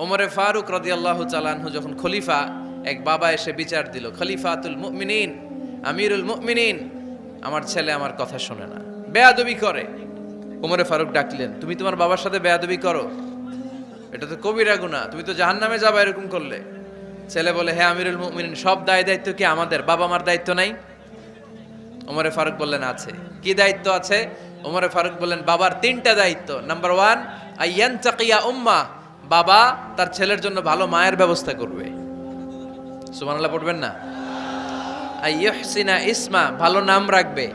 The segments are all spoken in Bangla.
ওমরে ফারুক রাদিয়াল্লাহু তাআলা আনহু যখন খলিফা, এক বাবা এসে বিচার দিল, খলিফাতুল মুমিনিন, আমিরুল মুমিনিন, আমার ছেলে আমার কথা শোনে না, বেয়াদবি করে। ওমরে ফারুক ডাকলেন, তুমি তোমার বাবার সাথে বেয়াদবি করো, এটা তো কবিরা গুনাহ, তুমি তো জাহান্নামে যাবে এরকম করলে। ছেলে বলে, হ্যাঁ আমিরুল মুমিনিন, সব দায় দায়িত্ব কি আমাদের? বাবা মার দায়িত্ব নাই? ওমরে ফারুক বললেন, আছে। কি দায়িত্ব আছে? ওমরে ফারুক বললেন, বাবার 3টা দায়িত্ব। নাম্বার 1, আইয়ানতাকিয়া উম্মাহ, বাবা তার ছেলের জন্য ভালো মায়ের ব্যবস্থা করবে। সুবহানাল্লাহ পড়বেন না? আইয়ুহসিনা ইসমা, ভালো নাম রাখবে।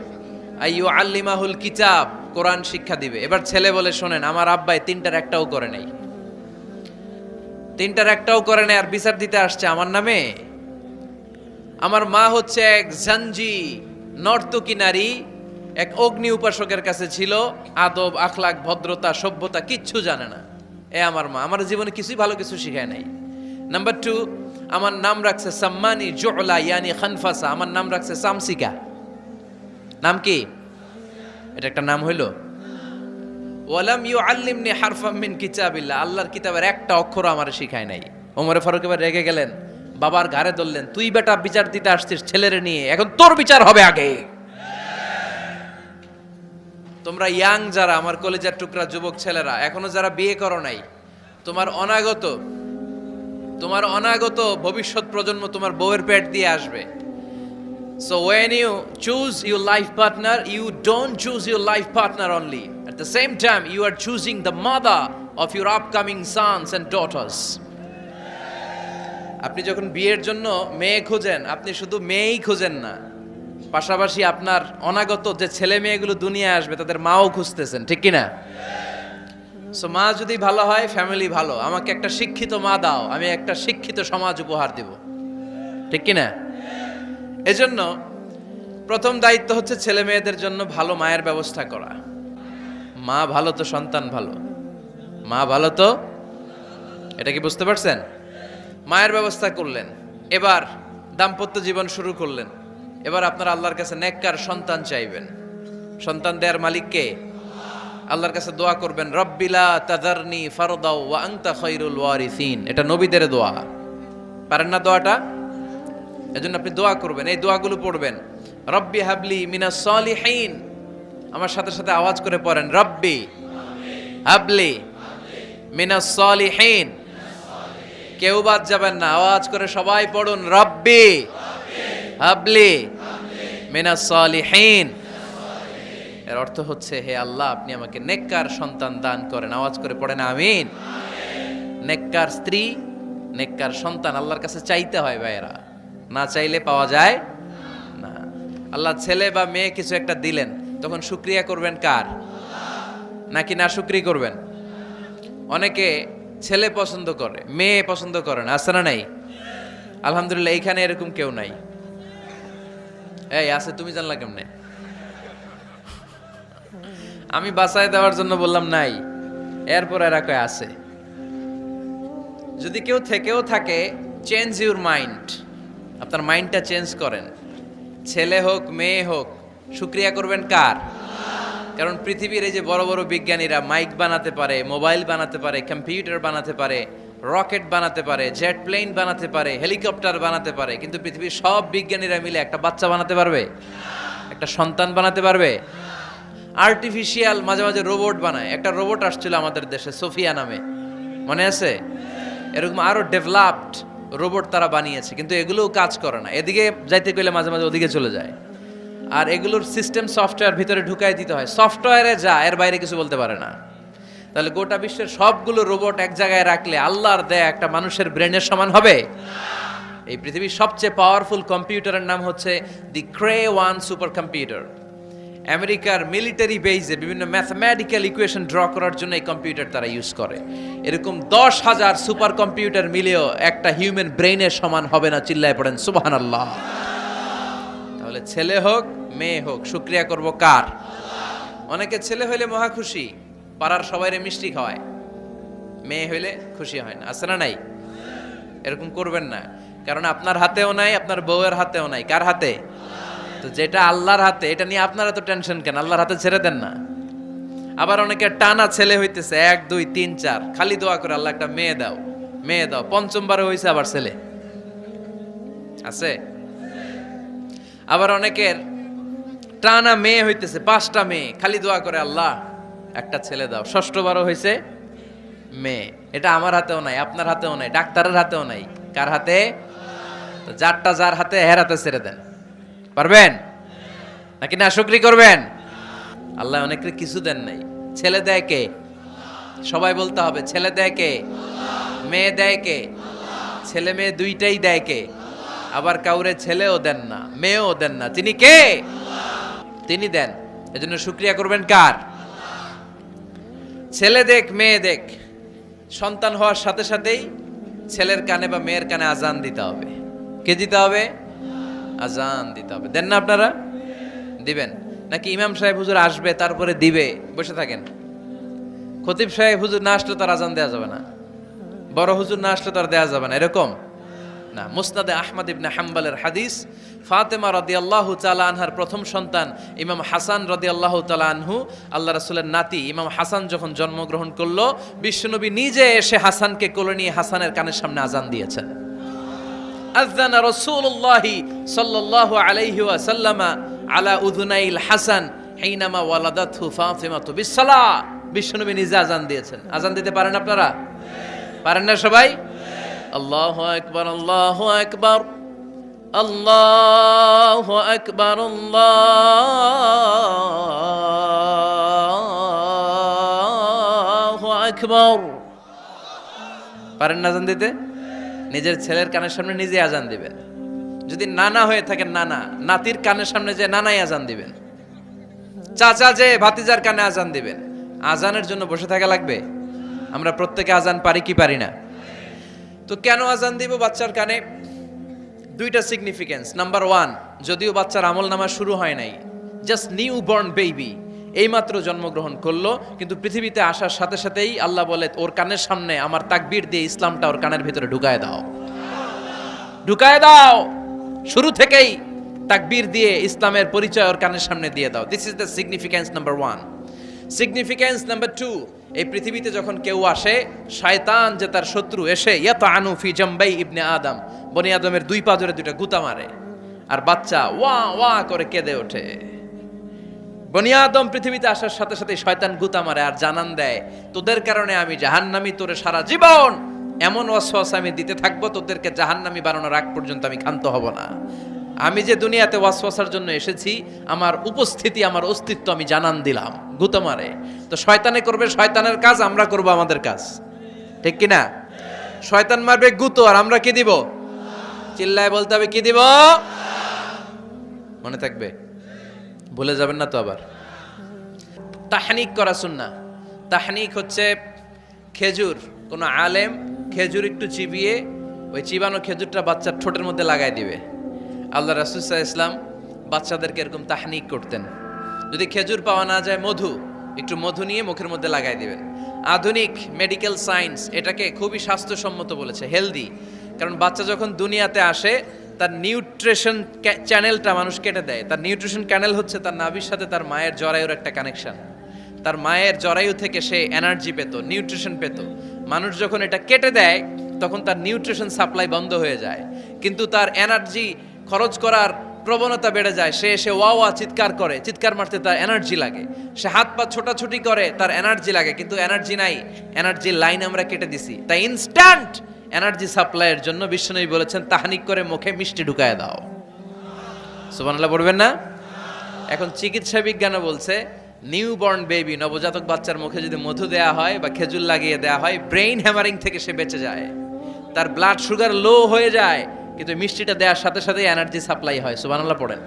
আইয়ুআল্লিমাহুল কিতাব, কোরআন শিক্ষা দিবে। এবার ছেলে বলে, শোনেন, আমার আব্বাই 3টার একটাও করে নাই, 3টার একটাও করে নাই, আর বিচার দিতে আসছে আমার নামে। আমার মা হচ্ছে এক জাঞ্জি, নর্তকী নারী, এক অগ্নি উপাসকের কাছে ছিল, আদব আখলাক ভদ্রতা সভ্যতা কিচ্ছু জানে না। আমার মা আমার জীবনে কিছুই ভালো কিছু শিখায় নাই। নাম্বার 2, আমার নাম রাখছে সাম্মানি জুলা ইয়ানি খানফাসা, আমার নাম রাখছে সামসিকা। নাম কি? এটা একটা নাম হইল? ওয়ালাম ইউআল্লিমনি হারফাম মিন কিতাবিল্লাহ, আল্লাহর কিতাবের একটা অক্ষর আমারে শিখায় নাই। ওমরে ফারুক এবার রেগে গেলেন, বাবার ঘাড়ে ধরলেন, তুই বেটা বিচার দিতে আসছিস ছেলেরে নিয়ে, এখন তোর বিচার হবে আগে। তোমরা ইয়াং যারা, আমার কলেজের টুকরা যুবক ছেলেরা, এখনো যারা বিয়ে করো নাই, তোমার অনাগত ভবিষ্যৎ প্রজন্ম তোমার বউয়ের পেট দিয়ে আসবে। So when you choose your life partner, you don't choose your life partner only. At the same time, you are choosing the mother of your upcoming sons and daughters. আপনি যখন বিয়ের জন্য মেয়ে খোঁজেন, আপনি শুধু মেয়েই খোঁজেন না, পাশাপাশি আপনার অনাগত যে ছেলে মেয়েগুলো দুনিয়ায় আসবে তাদের মাও খুঁজতেছেন, ঠিক কিনা? সো মা যদি ভালো হয়, ফ্যামিলি ভালো। আমাকে একটা শিক্ষিত মা দাও, আমি একটা শিক্ষিত সমাজ উপহার দিব, ঠিক কিনা? এজন্য প্রথম দায়িত্ব হচ্ছে ছেলে মেয়েদের জন্য ভালো মায়ের ব্যবস্থা করা। মা ভালো তো সন্তান ভালো, মা ভালো তো, এটা কি বুঝতে পারছেন? মায়ের ব্যবস্থা করলেন, এবার দাম্পত্য জীবন শুরু করলেন। এবার আপনারা আল্লাহর কাছে নেককার সন্তান চাইবেন। সন্তান দেওয়ার মালিক কে? আল্লাহর কাছে দোয়া করবেন, রব্বিলা তাযারনি ফারদাও ওয়া আনতা খায়রুল ওয়ারিসিন। এটা নবীদের দোয়া, পারেন না দোয়াটা? এজন্য আপনি দোয়া করবেন, এই দোয়াগুলো পড়বেন। রব্বি হাবলি মিনাস সালিহিন, আমার সাথে সাথে আওয়াজ করে পড়েন, রব্বি হাবলি মিনাস সালিহিন। কেউ বাদ যাবেন না, আওয়াজ করে সবাই পড়ুন, রব্বি হাবলি মিনাস সালিহিন। এর অর্থ হচ্ছে, হে আল্লাহ, আপনি আমাকে নেককার সন্তান দান করেন। আওয়াজ করে পড়েন আমিন। নেককার স্ত্রী, নেককার সন্তান আল্লাহর কাছে চাইতে হয় ভাইয়েরা, না চাইলে পাওয়া যায় না। আল্লাহ ছেলে বা মেয়ে কিছু একটা দিলেন, তখন শুকরিয়া করবেন কার? নাকি না শুকরিয়া করবেন? অনেকে ছেলে পছন্দ করে, মেয়ে পছন্দ করেন, আছে না নাই? আলহামদুলিল্লাহ, এইখানে এরকম কেউ নাই। এই আছে, তুমি জানলা কেমনে? আমি বাঁচায় দেওয়ার জন্য বললাম নাই, এরপর এরা কয় আছে। যদি কেউ থেকেও থাকে, চেঞ্জ ইউর মাইন্ড, আপনার মাইন্ডটা চেঞ্জ করেন। ছেলে হোক মেয়ে হোক, শুকরিয়া করবেন কার? কারণ পৃথিবীর এই যে বড় বড় বিজ্ঞানীরা মাইক বানাতে পারে, মোবাইল বানাতে পারে, কম্পিউটার বানাতে পারে, রকেট বানাতে পারে, জেট প্লেন বানাতে পারে, হেলিকপ্টার বানাতে পারে, কিন্তু পৃথিবীর সব বিজ্ঞানীরা মিলে একটা বাচ্চা বানাতে পারবে? একটা সন্তান বানাতে পারবে? আর্টিফিশিয়াল মাঝে মাঝে রোবট বানায়। একটা রোবট আসছিল আমাদের দেশে, সোফিয়া নামে, মনে আছে? এরকম আরো ডেভেলপড রোবট তারা বানিয়েছে, কিন্তু এগুলোও কাজ করে না। এদিকে যাইতে গেলে মাঝে মাঝে ওদিকে চলে যায়। আর এগুলোর সিস্টেম সফটওয়্যার ভিতরে ঢুকাই দিতে হয়, সফটওয়্যারে যা, এর বাইরে কিছু বলতে পারে না। তাহলে গোটা বিশ্বের সবগুলো রোবট এক জায়গায় রাখলে আল্লাহর দেয়া একটা মানুষের ব্রেনের সমান হবে? এই পৃথিবীর সবচেয়ে পাওয়ারফুল কম্পিউটারের নাম হচ্ছে দি ক্রে-1 সুপার কম্পিউটার। আমেরিকার মিলিটারি বেইজে বিভিন্ন ম্যাথমেটিক্যাল ইকুয়েশন ড্র করার জন্য এই কম্পিউটার তারা ইউজ করে। এরকম 10,000 সুপার কম্পিউটার মিলেও একটা হিউম্যান ব্রেইনের সমান হবে না। চিল্লায় পড়েন সুবহানাল্লাহ। তাহলে ছেলে হোক মেয়ে হোক, শুকরিয়া করব কার? অনেকে ছেলে হইলে মহা খুশি, পাড়ার সবাইরে মিষ্টি খাওয়ায়, মেয়ে হইলে খুশি হয় না, আছে না নাই? এরকম করবেন না, কারণ আপনার হাতেও নাই, আপনার বউয়ের হাতেও নাই। কার হাতে? তো যেটা আল্লাহর হাতে, এটা নিয়ে আপনারা তো টেনশন কেন? আল্লাহর হাতে ছেড়ে দেন না। আবার অনেকে টানা ছেলে হইতেছে, 1 2 3 4, খালি দোয়া করে, আল্লাহ একটা মেয়ে দাও। মেয়ে দাও। পঞ্চমবারে হয়েছে আবার ছেলে আছে। আবার অনেকের টানা মেয়ে হইতেছে, 5টা মেয়ে, খালি দোয়া করে আল্লাহ একটা ছেলে দাও। ষষ্ঠবারও হয়েছে মেয়ে। এটা আমার হাতেও নাই, আপনার হাতেও নাই, ডাক্তারের হাতেও নাই। কার হাতে? যারটা যার হাতে হের হাতে ছেড়ে দেন। পারবেন নাকি না শুকরি করবেন? আল্লাহ অনেকের কিছু দেন নাই। ছেলে দেয় কে? সবাই বলতে হবে, ছেলে দেয় কে? মেয়ে দেয় কে? ছেলে মেয়ে দুইটাই দেয় কে? আবার কাউরে ছেলেও দেন না, মেয়েও দেন না, তিনি কে? তিনি দেন। এজন্য শুকরিয়া করবেন কার? ছেলে দেখ মেয়ে দেখ, সন্তান হওয়ার সাথে সাথেই ছেলের কানে বা মেয়ের কানে আজান দিতে হবে। কে দিতে হবে? আজান দিতে হবে। দেন না আপনারা? দিবেন নাকি ইমাম সাহেব হুজুর আসবে তারপরে দিবে বসে থাকেন? খতিব সাহেব হুজুর না আসলে তার আজান দেওয়া যাবে না, বড় হুজুর না আসলে তার দেওয়া যাবে না, এরকম না। মুসনাদে আহমদ ইবনে হাম্বলের হাদিস, ফাতেমা রাদিয়াল্লাহু তাআলা আনহার প্রথম সন্তান ইমাম হাসান রাদিয়াল্লাহু তাআলা আনহু, আল্লাহ রাসূলের নাতি ইমাম হাসান যখন জন্মগ্রহণ করলো, বিশ্বনবী নিজে এসে হাসানকে কোলে নিয়ে হাসানের কানের সামনে আজান দিয়েছেন। আযানা রাসূলুল্লাহি সাল্লাল্লাহু আলাইহি ওয়াসাল্লাম আলা উযুনাইল হাসান হিনামা ওয়ালাদাতহু ফাতিমাতু বিসসালাহ। বিশ্বনবী নিজে আজান দিয়েছেন। আজান দিতে পারেন আপনারা? পারেন না সবাই? আল্লাহু আকবার, আল্লাহু আকবার, আল্লাহু আকবার, আল্লাহু আকবার। পারেন না আজান দিতে? নিজের ছেলের কানের সামনে নিজে আজান দিবেন। যদি নানা হয়ে থাকেন, নানা নাতির কানের সামনে যে নানাই আজান দিবেন। চাচা যে ভাতিজার কানে আজান দিবেন। আজানের জন্য বসে থাকা লাগবে? আমরা প্রত্যেকে আজান পারি কি পারি না? তো কেন আজান দিব বাচ্চার কানে? দুইটা সিগনিফিকেন্স। নাম্বার 1, যদিও বাচ্চার আমল নামা শুরু হয় নাই, জাস্ট নিউ বর্ন বেবি, এইমাত্র জন্মগ্রহণ করলো, কিন্তু পৃথিবীতে আসার সাথে সাথেই আল্লাহ বলে ওর কানের সামনে আমার তাকবীর দিয়ে ইসলামটা ওর কানের ভিতরে ঢুকায় দাও, ঢুকায় দাও। শুরু থেকেই তাকবীর দিয়ে ইসলামের পরিচয় ওর কানের সামনে দিয়ে দাও। This is the significance number 1। Significance number 2, এই পৃথিবীতে যখন কেউ আসে, শয়তান যে তার শত্রু এসে ইয়াতানু ফি জামবাই ইবনে আদম, বনি আদমের 2 পা ধরে 2টা গুতা মারে, আর বাচ্চা ওয়া ওয়া করে কেঁদে ওঠে। বনি আদম পৃথিবীতে আসার সাথে সাথে শয়তান গুতা মারে আর জানান দেয়, তোদের কারণে আমি জাহান্নামী, তোরে সারা জীবন এমন ওয়াসওয়াসা আমি দিতে থাকবো, তোদেরকে জাহান্নামী বানানোর আগ পর্যন্ত আমি ক্ষান্ত হব না। আমি যে দুনিয়াতে ওয়াসওয়াসার জন্য এসেছি, আমার উপস্থিতি, আমার অস্তিত্ব আমি জানান দিলাম। গুতা মারে। তো শয়তানে করবে শয়তানের কাজ, আমরা করব আমাদের কাজ, ঠিক কি না? শয়তান মারবে গুতো, আর আমরা কি দিব? চিল্লায় বলতে হবে কি দিব? মনে থাকবে, ভুলে যাবেন না তো আবার। তাহনিক করা সুন্নাহ। তাহনিক হচ্ছে খেজুর, কোনো আলেম খেজুর একটু চিবিয়ে ওই চিবানো খেজুরটা বাচ্চার ঠোঁটের মধ্যে লাগাই দিবে। আল্লাহ রাসূল সাল্লাল্লাহু আলাইহি ওয়াসাল্লাম বাচ্চাদেরকে এরকম তাহনিক করতেন। যদি খেজুর পাওয়া না যায়, একটু মধু নিয়ে মুখের মধ্যে লাগাই দিবেন। আধুনিক মেডিকেল সায়েন্স এটাকে খুবই স্বাস্থ্যসম্মত বলেছে, হেলদি। কারণ বাচ্চা যখন দুনিয়াতে আসে, তার নিউট্রিশন চ্যানেলটা মানুষ কেটে দেয়। তার নিউট্রিশন চ্যানেল হচ্ছে তার নাভির সাথে তার মায়ের জরায়ুর একটা কানেকশন। তার মায়ের জরায়ু থেকে সে এনার্জি পেত, নিউট্রিশন পেত। মানুষ যখন এটা কেটে দেয়, তখন তার নিউট্রিশন সাপ্লাই বন্ধ হয়ে যায়, কিন্তু তার এনার্জি খরচ করার প্রবণতা বেড়ে যায়। সে এসে ওয়া ওয়া চিৎকার করে, চিৎকার মারতে তার এনার্জি লাগে। সে হাত পা ছোটাছুটি করে, তার এনার্জি লাগে, কিন্তু এনার্জি নাই। এনার্জির লাইন আমরা কেটে দিছি। তাই ইনস্ট্যান্ট এনার্জি সাপ্লাইয়ের জন্য বিশ্বনবী বলেছেন, তাহনিক করে মুখে মিষ্টি ঢুকায় দাও। সুবহানাল্লাহ পড়বেন না? এখন চিকিৎসা বিজ্ঞানও বলছে, নিউবর্ন বেবি, নবজাতক বাচ্চার মুখে যদি মধু দেয়া হয় বা খেজুর লাগিয়ে দেয়া হয়, ব্রেইন হ্যামারিং থেকে সে বেঁচে যায়। তার ব্লাড সুগার লো হয়ে যায়, কিন্তু মিষ্টিটা দেওয়ার সাথে সাথে এনার্জি সাপ্লাই হয়। সুবহানাল্লাহ পড়েন।